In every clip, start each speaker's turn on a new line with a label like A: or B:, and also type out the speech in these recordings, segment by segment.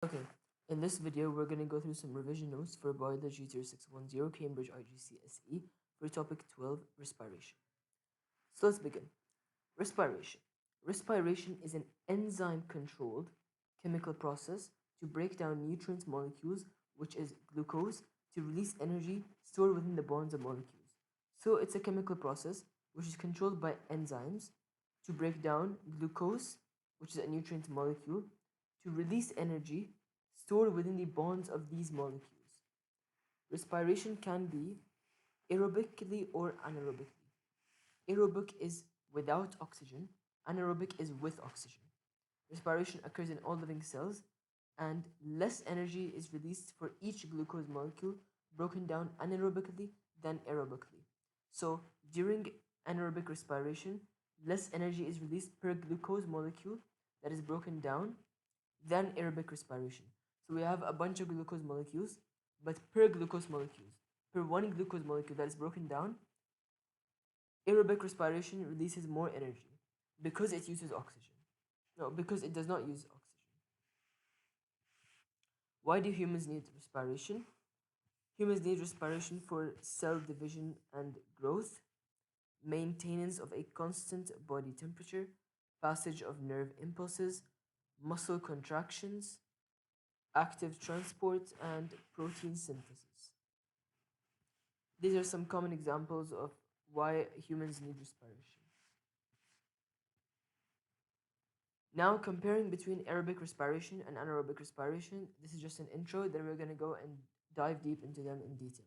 A: Okay, in this video, we're going to go through some revision notes for Biology 0610 Cambridge IGCSE for topic 12, Respiration. So let's begin. Respiration. Respiration is an enzyme controlled chemical process to break down nutrient molecules, which is glucose, to release energy stored within the bonds of molecules. So it's a chemical process which is controlled by enzymes to break down glucose, which is a nutrient molecule, to release energy stored within the bonds of these molecules. Respiration can be aerobically or anaerobically. Aerobic is without oxygen, anaerobic is with oxygen. Respiration occurs in all living cells, and less energy is released for each glucose molecule broken down anaerobically than aerobically. So during anaerobic respiration, less energy is released per glucose molecule that is broken down than aerobic respiration. So we have a bunch of glucose molecules, but per glucose molecules, per one glucose molecule that is broken down, aerobic respiration releases more energy because it uses oxygen. No, because it does not use oxygen. Why do humans need respiration? Humans need respiration for cell division and growth, maintenance of a constant body temperature, passage of nerve impulses, muscle contractions, active transport, and protein synthesis. These are some common examples of why humans need respiration. Now, comparing between aerobic respiration and anaerobic respiration, this is just an intro, then we're going to go and dive deep into them in detail.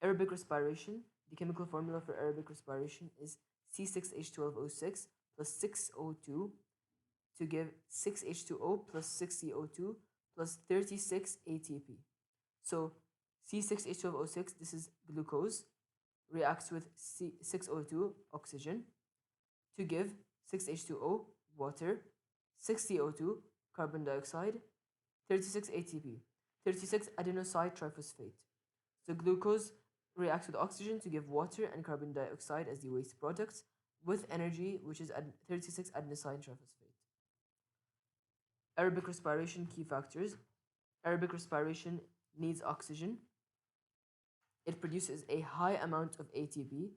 A: Aerobic respiration, the chemical formula for aerobic respiration is C6H12O6 plus 6O2 to give 6H2O plus 6CO2 plus 36 ATP. So C6H12O6, this is glucose, reacts with 6O2, oxygen, to give 6H2O, water, 6CO2, carbon dioxide, 36 ATP, 36 adenosine triphosphate. So glucose reacts with oxygen to give water and carbon dioxide as the waste products with energy, which is 36 adenosine triphosphate. Aerobic respiration key factors. Aerobic respiration needs oxygen. It produces a high amount of ATP,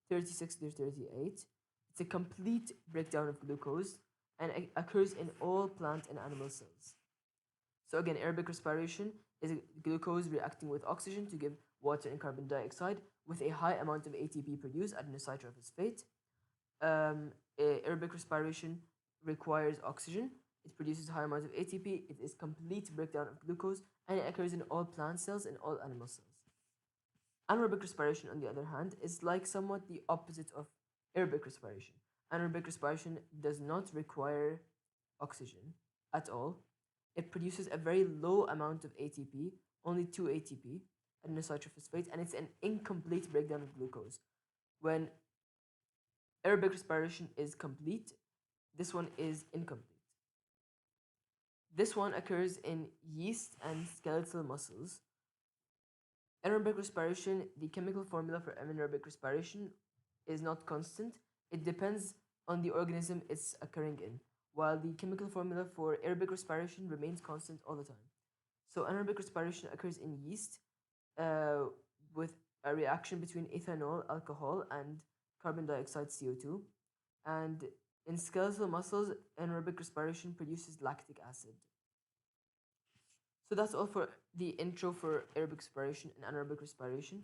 A: 36 to 38. It's a complete breakdown of glucose and it occurs in all plant and animal cells. So again, aerobic respiration is glucose reacting with oxygen to give water and carbon dioxide with a high amount of ATP produced, adenosine triphosphate. Aerobic respiration requires oxygen. It produces a high amount of ATP. It is complete breakdown of glucose, and it occurs in all plant cells and all animal cells. Anaerobic respiration, on the other hand, is like somewhat the opposite of aerobic respiration. Anaerobic respiration does not require oxygen at all. It produces a very low amount of ATP, only 2 ATP, adenosine triphosphate, and it's an incomplete breakdown of glucose. When aerobic respiration is complete, this one is incomplete. This one occurs in yeast and skeletal muscles. Anaerobic respiration, the chemical formula for anaerobic respiration is not constant. It depends on the organism it's occurring in, while the chemical formula for aerobic respiration remains constant all the time. So anaerobic respiration occurs in yeast with a reaction between ethanol, alcohol, and carbon dioxide, CO2. And in skeletal muscles, anaerobic respiration produces lactic acid. So that's all for the intro for aerobic respiration and anaerobic respiration.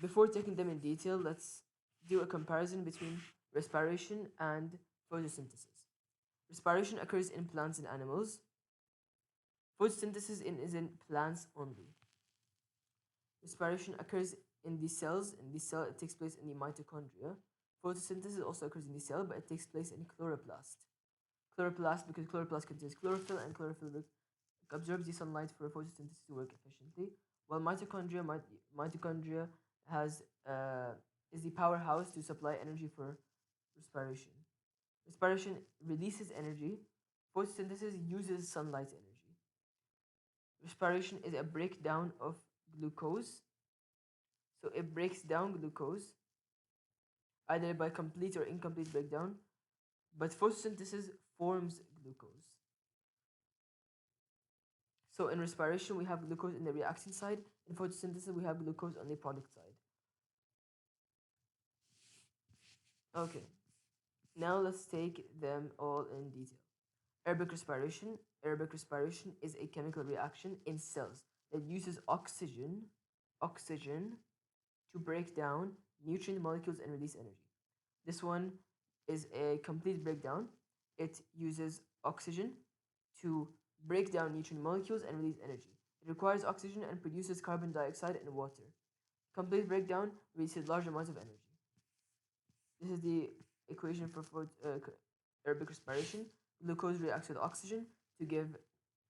A: Before taking them in detail, let's do a comparison between respiration and photosynthesis. Respiration occurs in plants and animals. Photosynthesis is in plants only. Respiration occurs in the cells. In the cell, it takes place in the mitochondria. Photosynthesis also occurs in the cell, but it takes place in chloroplast. Chloroplast, because chloroplast contains chlorophyll, and chlorophyll absorbs the sunlight for photosynthesis to work efficiently. While mitochondria has is the powerhouse to supply energy for respiration. Respiration releases energy. Photosynthesis uses sunlight energy. Respiration is a breakdown of glucose. So it breaks down glucose either by complete or incomplete breakdown, but photosynthesis forms glucose. So in respiration, we have glucose in the reaction side. In photosynthesis, we have glucose on the product side. Okay, now let's take them all in detail. Aerobic respiration. Aerobic respiration is a chemical reaction in cells that uses oxygen to break down nutrient molecules and release energy. This one is a complete breakdown. It uses oxygen to break down nutrient molecules and release energy. It requires oxygen and produces carbon dioxide and water. Complete breakdown releases large amounts of energy. This is the equation for aerobic respiration. Glucose reacts with oxygen to give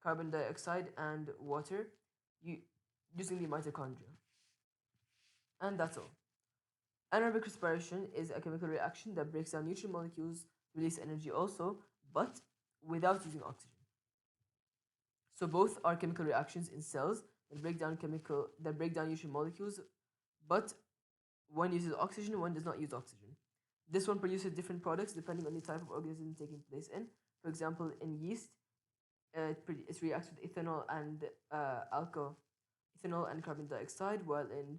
A: carbon dioxide and water using the mitochondria. And that's all. Anaerobic respiration is a chemical reaction that breaks down nutrient molecules, release energy also, but without using oxygen. So both are chemical reactions in cells that break down nutrient molecules, but one uses oxygen, one does not use oxygen. This one produces different products depending on the type of organism taking place in. For example, in yeast, it reacts with ethanol and ethanol and carbon dioxide, while in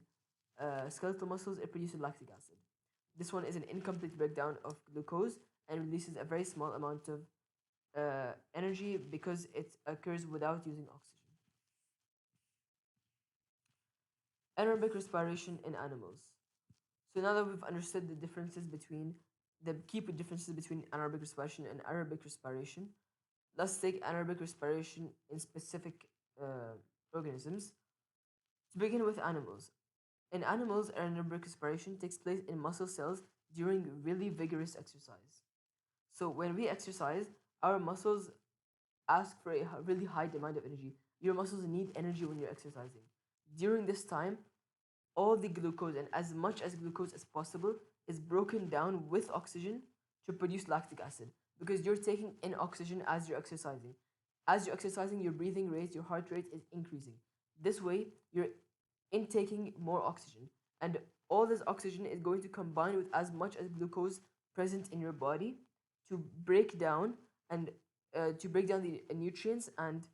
A: skeletal muscles, it produces lactic acid. This one is an incomplete breakdown of glucose and releases a very small amount of energy because it occurs without using oxygen. Anaerobic respiration in animals. So now that we've understood the key differences between anaerobic respiration and aerobic respiration, let's take anaerobic respiration in specific organisms. To begin with animals. In animals, anaerobic respiration takes place in muscle cells during really vigorous exercise. So when we exercise, our muscles ask for a really high demand of energy. Your muscles need energy when you're exercising. During this time, all the glucose and as much as glucose as possible is broken down with oxygen to produce lactic acid because you're taking in oxygen as you're exercising. As you're exercising, your breathing rate, your heart rate is increasing. This way, you're intaking more oxygen, and all this oxygen is going to combine with as much as glucose present in your body to break down the nutrients and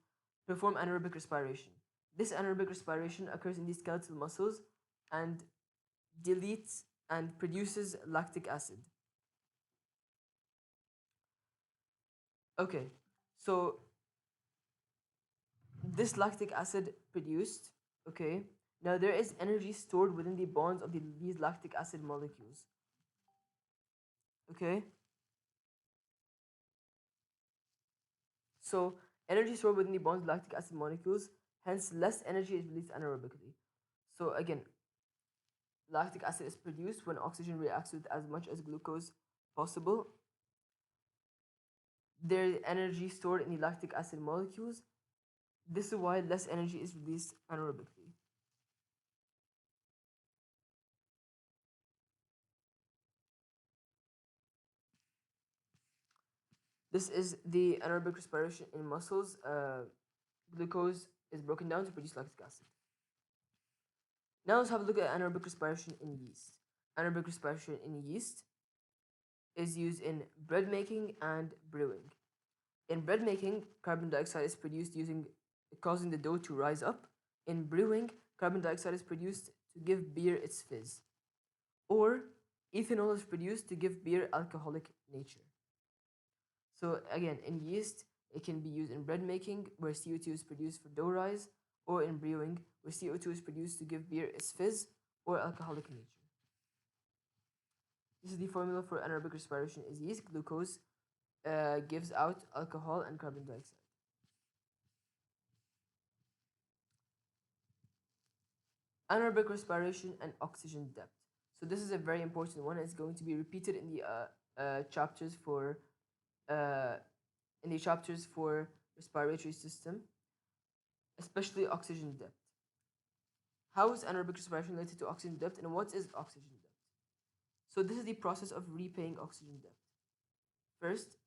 A: perform anaerobic respiration. This anaerobic respiration occurs in the skeletal muscles and deletes and produces lactic acid. Okay, so this lactic acid produced, okay, now there is energy stored within the bonds of these lactic acid molecules. Okay? So energy stored within the bonds of lactic acid molecules, hence less energy is released anaerobically. So again, lactic acid is produced when oxygen reacts with as much as glucose possible. There is energy stored in the lactic acid molecules. This is why less energy is released anaerobically. This is the anaerobic respiration in muscles. Glucose is broken down to produce lactic acid. Now let's have a look at anaerobic respiration in yeast. Anaerobic respiration in yeast is used in bread making and brewing. In bread making, carbon dioxide is produced causing the dough to rise up. In brewing, carbon dioxide is produced to give beer its fizz. Or ethanol is produced to give beer alcoholic nature. So again, in yeast, it can be used in bread making, where CO2 is produced for dough rise, or in brewing, where CO2 is produced to give beer its fizz or alcoholic nature. This is the formula for anaerobic respiration is yeast. Glucose gives out alcohol and carbon dioxide. Anaerobic respiration and oxygen depth. So this is a very important one. It's going to be repeated in the chapters for respiratory system, especially oxygen depth. How is anaerobic respiration related to oxygen depth, and what is oxygen depth? So this is the process of repaying oxygen depth. First,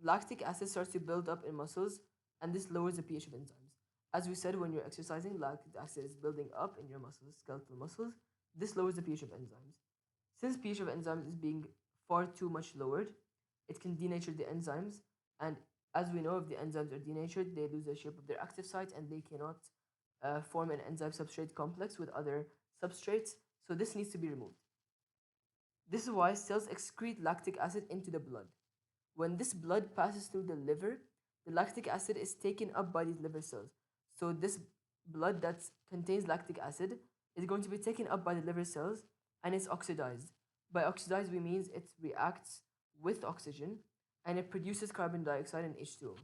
A: lactic acid starts to build up in muscles, and this lowers the pH of enzymes. As we said, when you're exercising, lactic acid is building up in your muscles, skeletal muscles. This lowers the pH of enzymes. Since pH of enzymes is being far too much lowered, it can denature the enzymes, and As we know, if the enzymes are denatured, they lose the shape of their active site and they cannot form an enzyme substrate complex with other substrates. So this needs to be removed. This is why cells excrete lactic acid into the blood. When this blood passes through the liver, the lactic acid is taken up by these liver cells. So this blood that contains lactic acid is going to be taken up by the liver cells and it's oxidized. By oxidized, we means it reacts with oxygen and it produces carbon dioxide and H2O.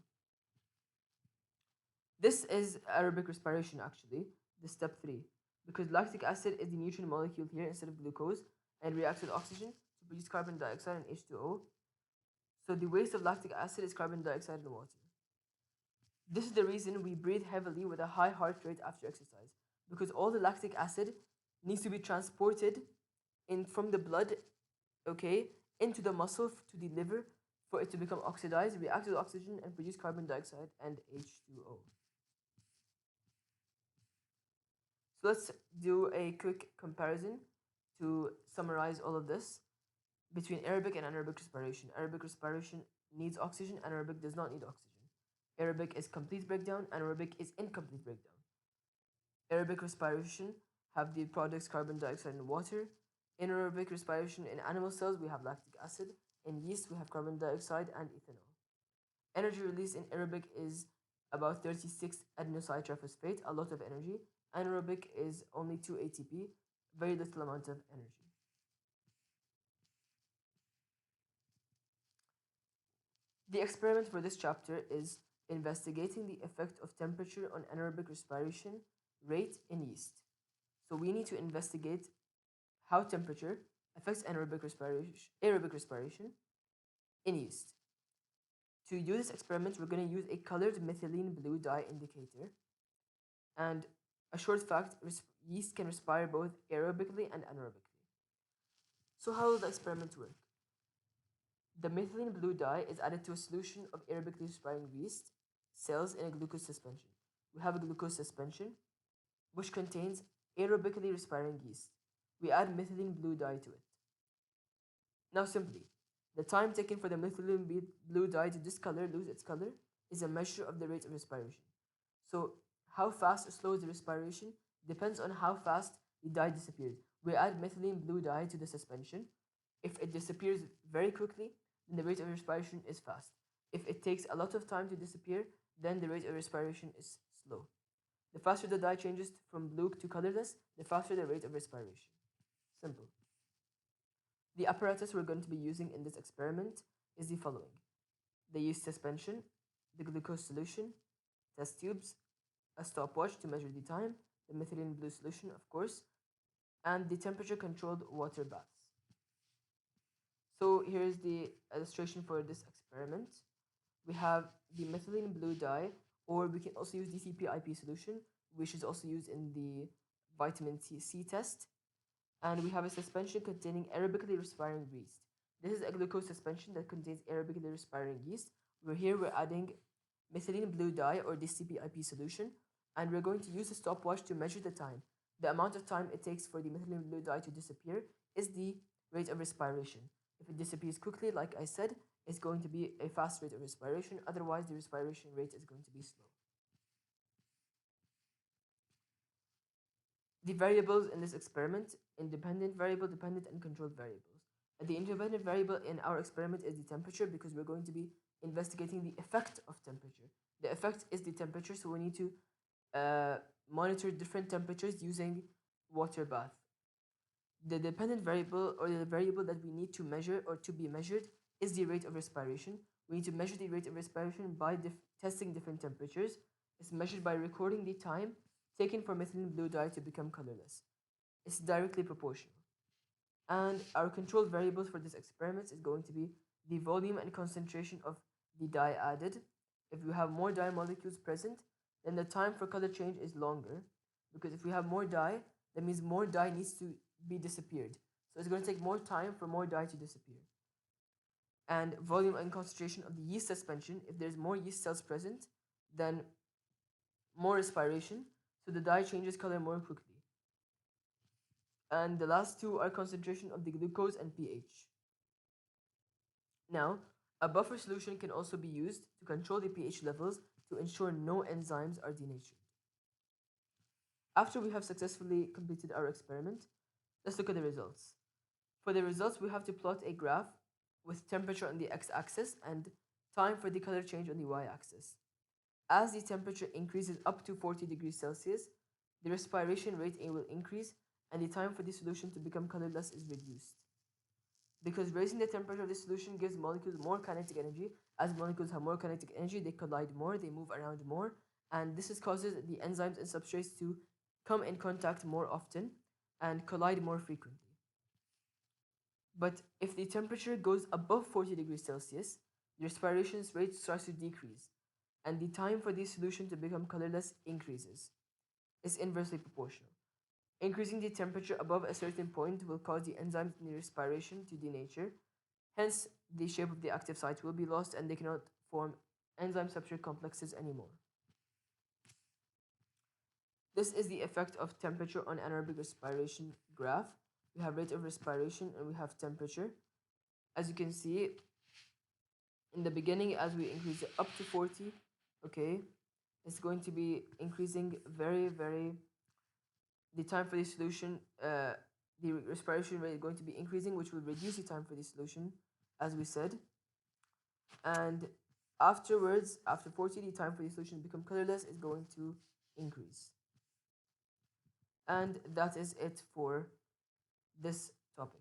A: This is aerobic respiration actually, the step 3, because lactic acid is the nutrient molecule here instead of glucose and reacts with oxygen to produce carbon dioxide and H2O. So the waste of lactic acid is carbon dioxide and water. This is the reason we breathe heavily with a high heart rate after exercise, because all the lactic acid needs to be transported in from the blood, okay, into the muscle to the liver for it to become oxidized, react with oxygen, and produce carbon dioxide and H2O. So let's do a quick comparison to summarize all of this between aerobic and anaerobic respiration. Aerobic respiration needs oxygen, anaerobic does not need oxygen. Aerobic is complete breakdown, anaerobic is incomplete breakdown. Aerobic respiration have the products carbon dioxide and water. Anaerobic respiration in animal cells, we have lactic acid. In yeast, we have carbon dioxide and ethanol. Energy release in aerobic is about 36 adenosine triphosphate, a lot of energy. Anaerobic is only 2 ATP, very little amount of energy. The experiment for this chapter is investigating the effect of temperature on anaerobic respiration rate in yeast. So we need to investigate how temperature affects aerobic respiration in yeast. To do this experiment, we're going to use a colored methylene blue dye indicator. And a short fact, yeast can respire both aerobically and anaerobically. So how will the experiment work? The methylene blue dye is added to a solution of aerobically respiring yeast cells in a glucose suspension. We have a glucose suspension which contains aerobically respiring yeast. We add methylene blue dye to it. Now simply, the time taken for the methylene blue dye to discolor, lose its color, is a measure of the rate of respiration. So how fast or slow is the respiration depends on how fast the dye disappears. We add methylene blue dye to the suspension. If it disappears very quickly, then the rate of respiration is fast. If it takes a lot of time to disappear, then the rate of respiration is slow. The faster the dye changes from blue to colorless, the faster the rate of respiration. Simple. The apparatus we're going to be using in this experiment is the following: the yeast suspension, the glucose solution, test tubes, a stopwatch to measure the time, the methylene blue solution, of course, and the temperature controlled water baths. So here's the illustration for this experiment. We have the methylene blue dye, or we can also use DCP-IP solution, which is also used in the vitamin C test. And we have a suspension containing aerobically respiring yeast. This is a glucose suspension that contains aerobically respiring yeast. We're adding methylene blue dye or DCP-IP solution, and we're going to use a stopwatch to measure the time. The amount of time it takes for the methylene blue dye to disappear is the rate of respiration. If it disappears quickly, like I said, it's going to be a fast rate of respiration. Otherwise, the respiration rate is going to be slow. The variables in this experiment: independent variable, dependent, and controlled variables. The independent variable in our experiment is the temperature, because we're going to be investigating the effect of temperature. The effect is the temperature, so we need to monitor different temperatures using water bath. The dependent variable, or the variable that we need to measure or to be measured, is the rate of respiration. We need to measure the rate of respiration by testing different temperatures. It's measured by recording the time taken for methylene blue dye to become colorless. It's directly proportional. And our controlled variables for this experiment is going to be the volume and concentration of the dye added. If we have more dye molecules present, then the time for color change is longer, because if we have more dye, that means more dye needs to be disappeared. So it's going to take more time for more dye to disappear. And volume and concentration of the yeast suspension: if there's more yeast cells present, then more respiration, so the dye changes color more quickly. And the last two are concentration of the glucose and pH. Now, A buffer solution can also be used to control the pH levels to ensure no enzymes are denatured. After we have successfully completed our experiment, let's look at the results. For the results, we have to plot a graph with temperature on the x-axis and time for the color change on the y-axis. As the temperature increases up to 40 degrees Celsius, the respiration rate A will increase and the time for the solution to become colorless is reduced. Because raising the temperature of the solution gives molecules more kinetic energy. As molecules have more kinetic energy, they collide more, they move around more, and this causes the enzymes and substrates to come in contact more often and collide more frequently. But if the temperature goes above 40 degrees Celsius, the respiration rate starts to decrease, and the time for the solution to become colorless increases. It's inversely proportional. Increasing the temperature above a certain point will cause the enzymes in the respiration to denature. Hence, the shape of the active site will be lost and they cannot form enzyme substrate complexes anymore. This is the effect of temperature on anaerobic respiration graph. We have rate of respiration and we have temperature. As you can see, in the beginning, as we increase it up to 40, okay, it's going to be increasing the time for the solution, the respiration rate is going to be increasing, which will reduce the time for the solution, as we said. And afterwards, after 40, the time for the solution to become colorless is going to increase. And that is it for this topic.